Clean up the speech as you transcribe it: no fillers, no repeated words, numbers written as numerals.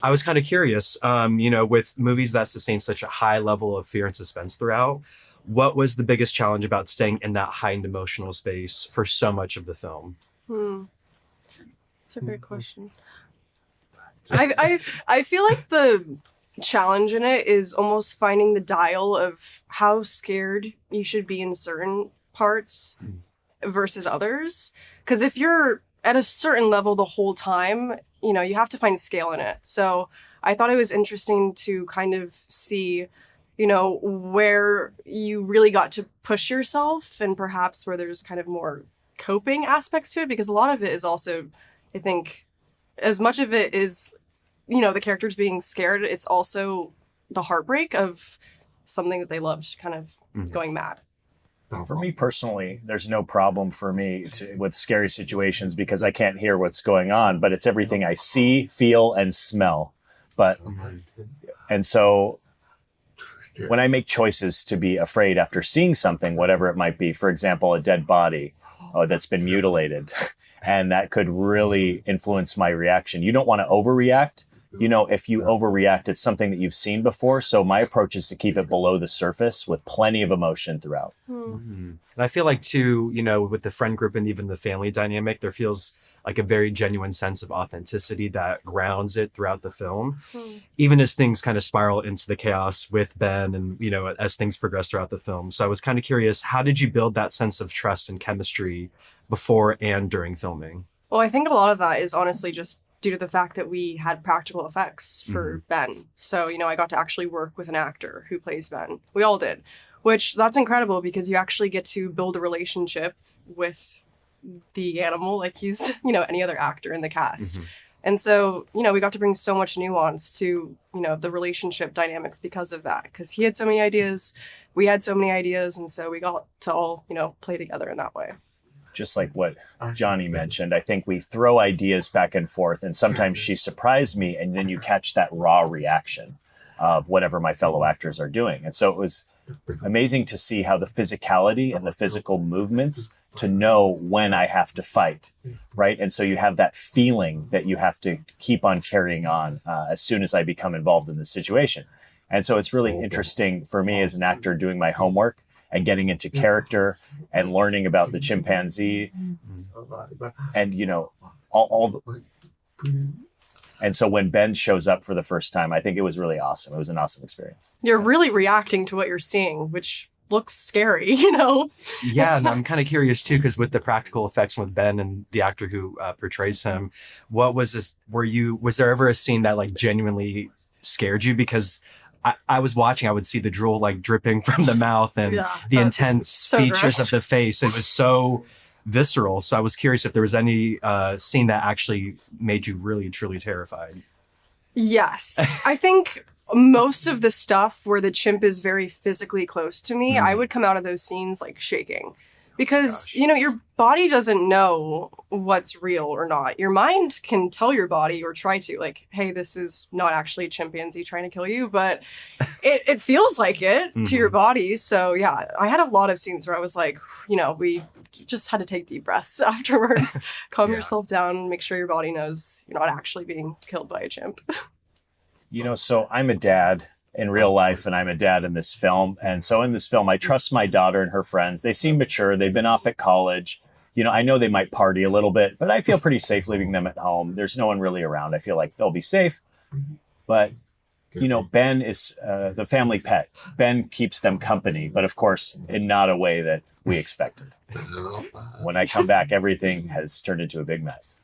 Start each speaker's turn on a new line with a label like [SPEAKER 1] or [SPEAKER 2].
[SPEAKER 1] I was kind of curious, with movies that sustain such a high level of fear and suspense throughout, what was the biggest challenge about staying in that heightened emotional space for so much of the film?
[SPEAKER 2] Hmm. That's a great question. I feel like the challenge in it is almost finding the dial of how scared you should be in certain parts versus others. Because if you're at a certain level the whole time, you have to find scale in it. So I thought it was interesting to kind of see, where you really got to push yourself and perhaps where there's kind of more coping aspects to it, because a lot of it is also, I think, as much of it is, the characters being scared, it's also the heartbreak of something that they loved kind of going mad.
[SPEAKER 3] For me personally, there's no problem for me with scary situations because I can't hear what's going on, but it's everything I see, feel, and smell. And so when I make choices to be afraid after seeing something, whatever it might be, for example, a dead body that's been mutilated, and that could really influence my reaction. You don't want to overreact. If you overreact, it's something that you've seen before. So my approach is to keep it below the surface with plenty of emotion throughout.
[SPEAKER 1] And I feel like too, with the friend group and even the family dynamic, there feels like a very genuine sense of authenticity that grounds it throughout the film, even as things kind of spiral into the chaos with Ben and, as things progress throughout the film. So I was kind of curious, how did you build that sense of trust and chemistry before and during filming?
[SPEAKER 2] Well, I think a lot of that is honestly just due to the fact that we had practical effects for Ben. So, I got to actually work with an actor who plays Ben. We all did, which that's incredible because you actually get to build a relationship with the animal like he's, any other actor in the cast. And so, we got to bring so much nuance to, the relationship dynamics because of that, because he had so many ideas, we had so many ideas, and so we got to all, play together in that way.
[SPEAKER 3] Just like what Johnny mentioned, I think we throw ideas back and forth, and sometimes she surprised me, and then you catch that raw reaction of whatever my fellow actors are doing. And so it was amazing to see how the physicality and the physical movements to know when I have to fight, right? And so you have that feeling that you have to keep on carrying on as soon as I become involved in the situation. And so it's really interesting for me as an actor doing my homework and getting into character and learning about the chimpanzee and, and so when Ben shows up for the first time, I think it was really awesome. It was an awesome experience.
[SPEAKER 2] You're really reacting to what you're seeing, which looks scary,
[SPEAKER 1] Yeah, and I'm kind of curious too, because with the practical effects with Ben and the actor who portrays him, what was this? Was there ever a scene that like genuinely scared you? Because I was watching, I would see the drool like dripping from the mouth and the intense features
[SPEAKER 2] gross.
[SPEAKER 1] of the face. It was so visceral. So I was curious if there was any scene that actually made you really, truly terrified.
[SPEAKER 2] Yes. I think most of the stuff where the chimp is very physically close to me, I would come out of those scenes like shaking. Because, your body doesn't know what's real or not. Your mind can tell your body or try to, like, hey, this is not actually a chimpanzee trying to kill you, but it feels like it to your body. So, yeah, I had a lot of scenes where I was like, we just had to take deep breaths afterwards, calm yourself down, make sure your body knows you're not actually being killed by a chimp.
[SPEAKER 3] So I'm a dad in real life, and I'm a dad in this film. And so in this film, I trust my daughter and her friends. They seem mature. They've been off at college. I know they might party a little bit, but I feel pretty safe leaving them at home. There's no one really around. I feel like they'll be safe. But, Ben is the family pet. Ben keeps them company, but of course, in not a way that we expected. When I come back, everything has turned into a big mess.